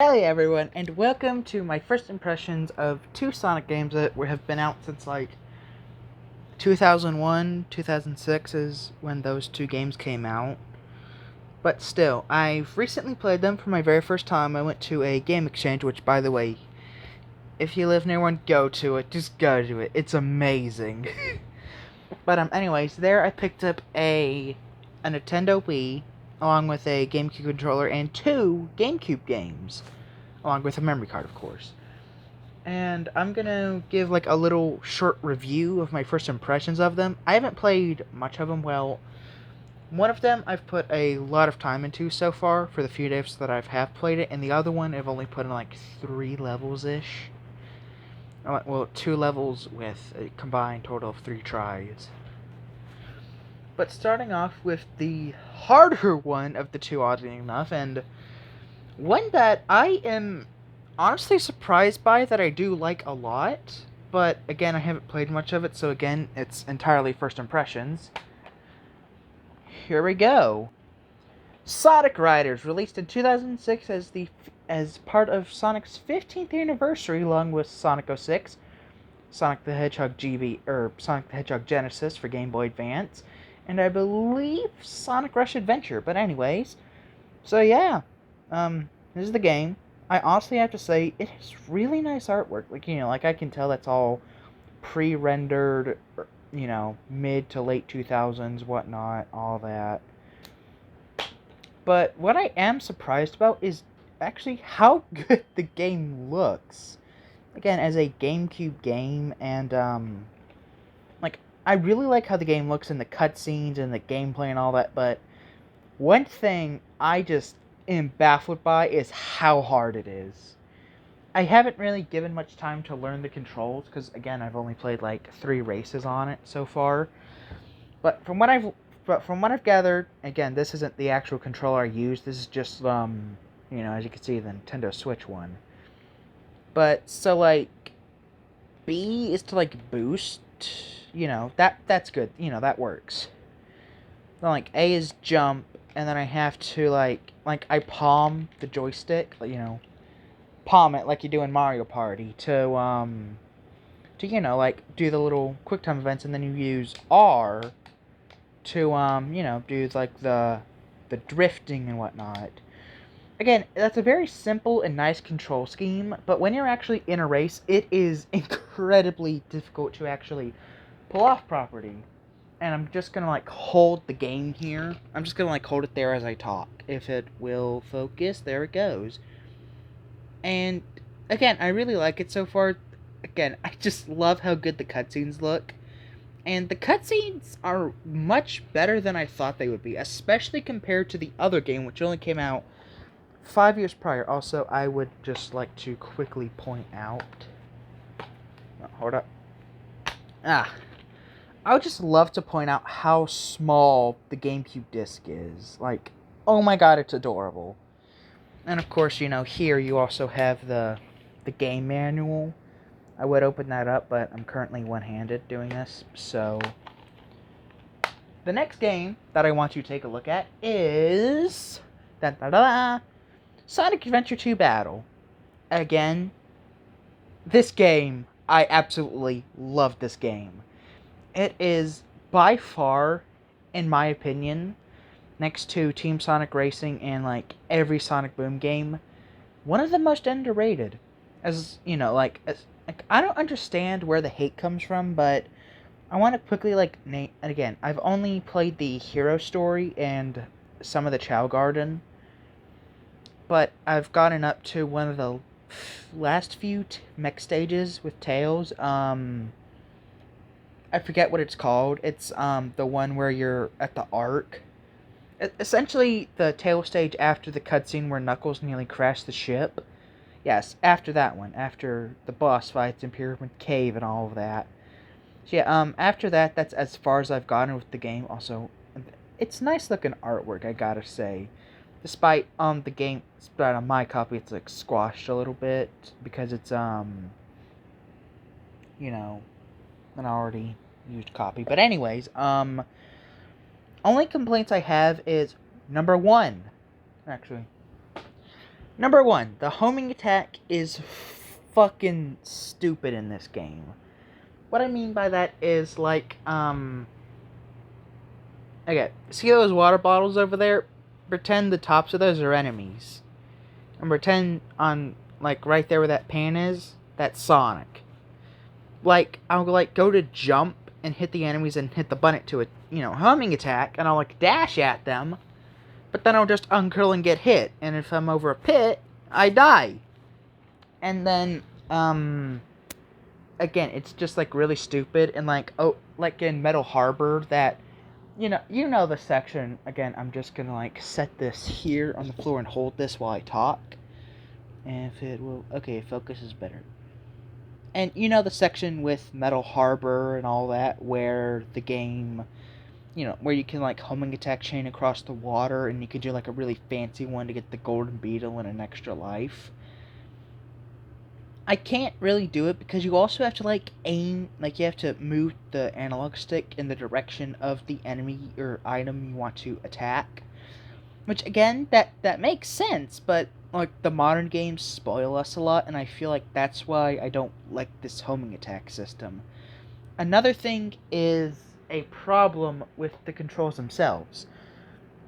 Hey everyone, and welcome to my first impressions of two Sonic games that have been out since like 2001, 2006 is when those two games came out. But still, I've recently played them for my very first time. I went to a game exchange, which by the way, if you live near one, go to it. Just go to it. It's amazing. But anyways, there I picked up a Nintendo Wii along with a GameCube controller and two GameCube games, along with a memory card, of course. And I'm gonna give like a little short review of my first impressions of them. I haven't played much of them. Well, one of them I've put a lot of time into so far for the few days that have played it, and the other one I've only put in like 3 levels-ish. Well, 2 levels with a combined total of 3 tries. But starting off with the harder one of the two, oddly enough, and one that I am honestly surprised by, that I do like a lot, but again, I haven't played much of it, so again, it's entirely first impressions. Here we go. Sonic Riders, released in 2006 as part of Sonic's 15th anniversary, along with Sonic 06, Sonic the Hedgehog GB, or Sonic the Hedgehog Genesis for Game Boy Advance, and I believe Sonic Rush Adventure. But anyways, so yeah, this is the game. I honestly have to say, it has really nice artwork. Like I can tell that's all pre-rendered, mid to late 2000s, whatnot, all that. But what I am surprised about is actually how good the game looks. Again, as a GameCube game, and like I really like how the game looks in the cutscenes and the gameplay and all that. But one thing I just am baffled by is how hard it is. I haven't really given much time to learn the controls because, again, I've only played like 3 races on it so far. But from what I've gathered, again, this isn't the actual controller I use. This is just as you can see, the Nintendo Switch one. But so like B is to like boost. That's good. That works. Then like A is jump, and then I have to like I palm the joystick, palm it like you do in Mario Party to like do the little QuickTime events, and then you use R to do like the drifting and whatnot. Again, that's a very simple and nice control scheme, but when you're actually in a race, it is incredibly difficult to actually pull off properly. And I'm just gonna like hold the game here. I'm just gonna like hold it there as I talk. If it will focus, there it goes. And again, I really like it so far. Again, I just love how good the cutscenes look. And the cutscenes are much better than I thought they would be, especially compared to the other game, which only came out 5 years prior. Also, I would just like to quickly point out. Oh, hold up. I would just love to point out how small the GameCube disc is. Like, oh my god, it's adorable. And of course, here you also have the game manual. I would open that up, but I'm currently one-handed doing this. So, the next game that I want you to take a look at is Sonic Adventure 2 Battle. Again, this game, I absolutely love this game. It is by far, in my opinion, next to Team Sonic Racing and like every Sonic Boom game, one of the most underrated. Like I don't understand where the hate comes from, but I want to quickly name. And again, I've only played the hero story and some of the Chow Garden, but I've gotten up to one of the last few mech stages with Tails. I forget what it's called. It's the one where you're at the Ark. Essentially, the tail stage after the cutscene where Knuckles nearly crashed the ship. Yes, after that one, after the boss fights in Pyramid Cave and all of that. So yeah, after that, that's as far as I've gotten with the game. Also, it's nice looking artwork, I gotta say. Despite the game, despite on my copy, it's like squashed a little bit because it's an already used copy. But anyways, only complaints I have is number one. Actually, Number one, the homing attack is fucking stupid in this game. What I mean by that is, like, okay, see those water bottles over there? Pretend the tops of those are enemies. And pretend on, like, right there where that pan is, that's Sonic. Like, I'll, like, go to jump and hit the enemies and hit the button to a, homing attack, and I'll, like, dash at them, but then I'll just uncurl and get hit, and if I'm over a pit, I die. And then, again, it's just, like, really stupid, and, like, like in Metal Harbor, that, you know the section, again, I'm just gonna, like, set this here on the floor and hold this while I talk, and if it will, okay, focus is better. And you know the section with Metal Harbor and all that, where the game, where you can, like, homing attack chain across the water, and you can do, like, a really fancy one to get the golden beetle and an extra life. I can't really do it because you also have to, like, aim, like, you have to move the analog stick in the direction of the enemy or item you want to attack. Which, again, that makes sense, but, like, the modern games spoil us a lot, and I feel like that's why I don't like this homing attack system. Another thing is a problem with the controls themselves.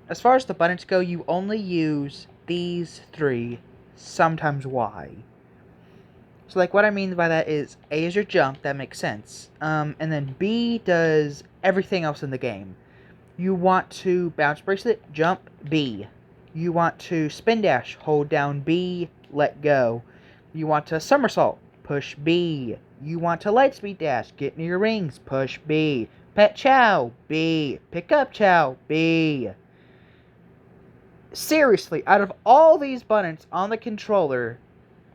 As far as the buttons go, you only use these three, sometimes Y. So, like, what I mean by that is A is your jump, that makes sense. And then B does everything else in the game. You want to bounce bracelet, jump, B. You want to spin dash, hold down B, let go. You want to somersault, push B. You want to light speed dash, get near your rings, push B. Pet chow, B. Pick up chow, B. Seriously, out of all these buttons on the controller,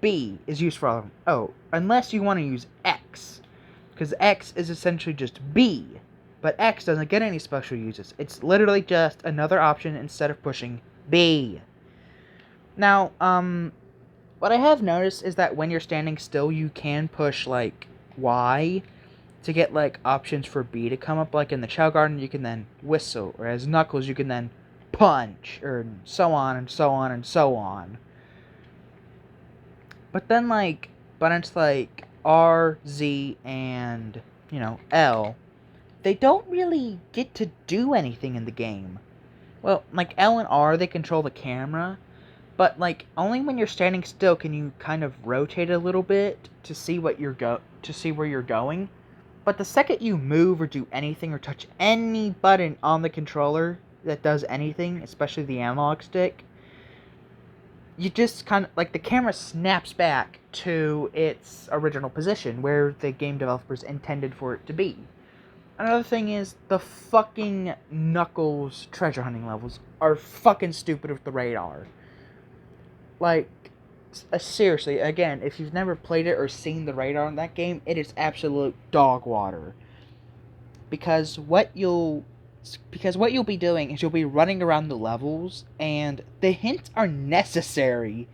B is used for all of them. Oh, unless you want to use X, because X is essentially just B. But X doesn't get any special uses. It's literally just another option instead of pushing B. Now, what I have noticed is that when you're standing still, you can push, like, Y to get, like, options for B to come up. Like in the Chow Garden, you can then whistle. Or as Knuckles, you can then punch. Or so on and so on and so on. But then, like, buttons like R, Z, and, L, they don't really get to do anything in the game. Well, like L and R, they control the camera, but, like, only when you're standing still can you kind of rotate a little bit to see where you're going. But the second you move or do anything or touch any button on the controller that does anything, especially the analog stick, you just kind of, like, the camera snaps back to its original position where the game developers intended for it to be. Another thing is, the fucking Knuckles treasure hunting levels are fucking stupid with the radar. Like, seriously, again, if you've never played it or seen the radar in that game, it is absolute dog water. Because what you'll be doing is you'll be running around the levels, and the hints are necessary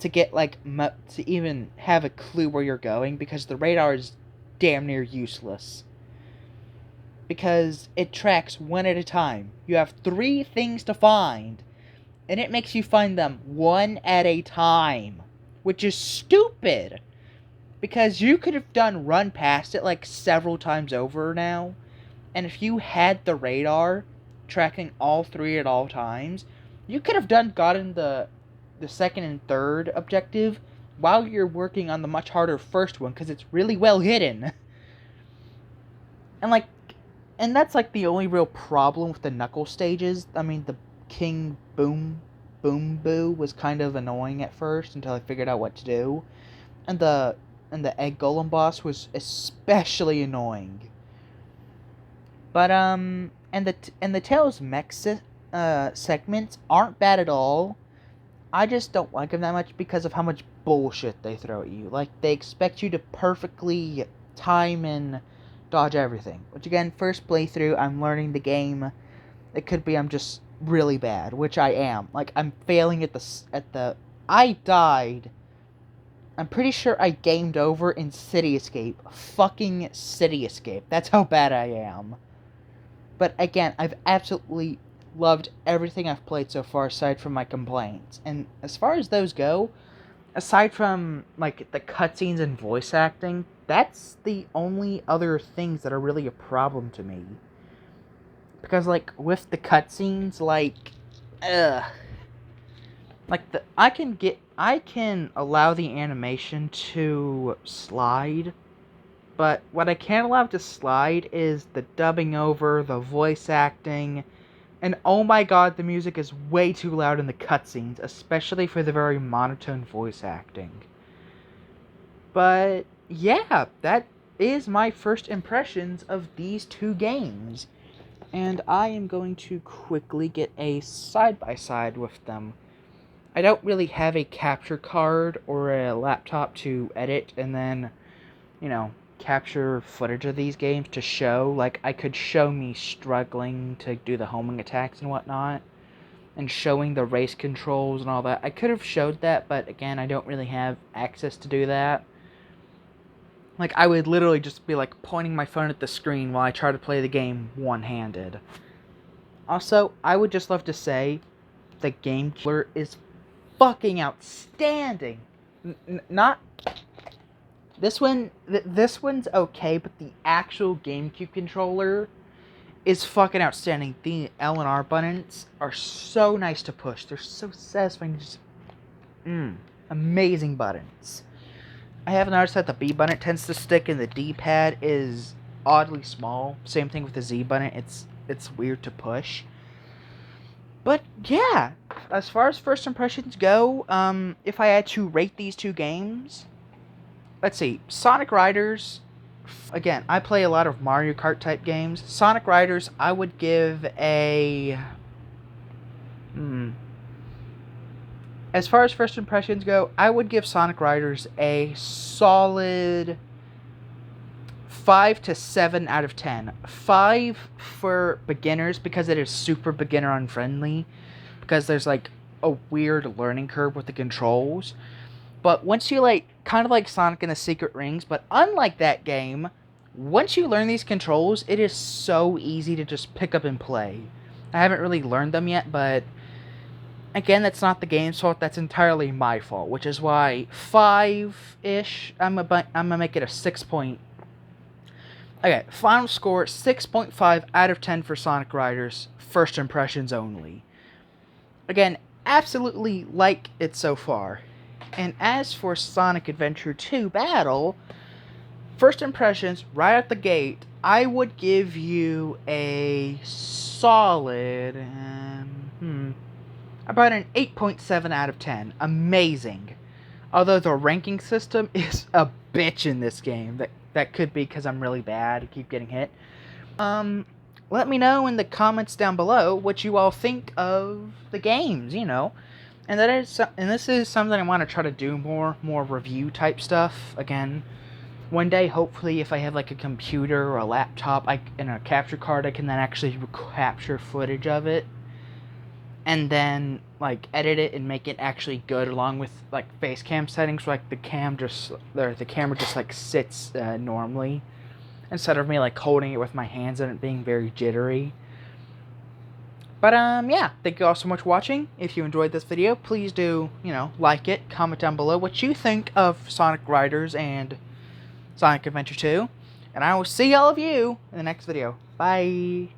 to get, like, to even have a clue where you're going, because the radar is damn near useless. Because it tracks one at a time. You have 3 things to find, and it makes you find them one at a time, which is stupid. Because you could have run past it, like, several times over now, and if you had the radar tracking all 3 at all times, you could have gotten the second and third objective while you're working on the much harder first one, because it's really well hidden. And that's, like, the only real problem with the Knuckles stages. I mean, the King Boom Boo was kind of annoying at first until I figured out what to do. And the Egg Golem boss was especially annoying. But, and the Tails mech segments aren't bad at all. I just don't like them that much because of how much bullshit they throw at you. Like, they expect you to perfectly time and dodge everything. Which, again, first playthrough, I'm learning the game. It could be I'm just really bad, which I am. Like, I'm failing at the... I died. I'm pretty sure I gamed over in City Escape. Fucking City Escape. That's how bad I am. But, again, I've absolutely loved everything I've played so far aside from my complaints. And as far as those go, aside from, like, the cutscenes and voice acting, that's the only other things that are really a problem to me. Because, like, with the cutscenes, like, I can allow the animation to slide, but what I can't allow to slide is the dubbing over, the voice acting, and oh my god, the music is way too loud in the cutscenes, especially for the very monotone voice acting. But yeah, that is my first impressions of these two games. And I am going to quickly get a side-by-side with them. I don't really have a capture card or a laptop to edit and then, capture footage of these games to show. Like, I could show me struggling to do the homing attacks and whatnot, and showing the race controls and all that. I could have showed that, but again, I don't really have access to do that. Like, I would literally just be, like, pointing my phone at the screen while I try to play the game one-handed. Also, I would just love to say, the game killer is fucking outstanding. Not... This one's okay, but the actual GameCube controller is fucking outstanding. The L and R buttons are so nice to push. They're so satisfying. Just... amazing buttons. I have noticed that the B button tends to stick and the D-pad is oddly small. Same thing with the Z button. It's weird to push. But yeah, as far as first impressions go, if I had to rate these two games, let's see, Sonic Riders, again, I play a lot of Mario Kart type games. Sonic Riders, I would give a... As far as first impressions go, I would give Sonic Riders a solid 5 to 7 out of 10. 5 for beginners because it is super beginner unfriendly, because there's like a weird learning curve with the controls. But once you kind of like Sonic and the Secret Rings, but unlike that game, once you learn these controls, it is so easy to just pick up and play. I haven't really learned them yet, but again, that's not the game's fault, that's entirely my fault, which is why 5-ish, I'm gonna make it a 6 point. Okay, final score, 6.5 out of 10 for Sonic Riders, first impressions only. Again, absolutely like it so far. And as for Sonic Adventure 2 Battle, first impressions, right out the gate, I would give you a solid... about an 8.7 out of 10. Amazing. Although the ranking system is a bitch in this game. That could be because I'm really bad and keep getting hit. Let me know in the comments down below what you all think of the games, And this is something I want to try to do more review type stuff. Again, one day, hopefully, if I have like a computer or a laptop and a capture card, I can then actually capture footage of it. And then, like, edit it and make it actually good, along with, like, face cam settings, where, like, the camera just, like, sits normally, instead of me, like, holding it with my hands and it being very jittery. But, yeah, thank you all so much for watching. If you enjoyed this video, please do, like it, comment down below what you think of Sonic Riders and Sonic Adventure 2, and I will see all of you in the next video. Bye!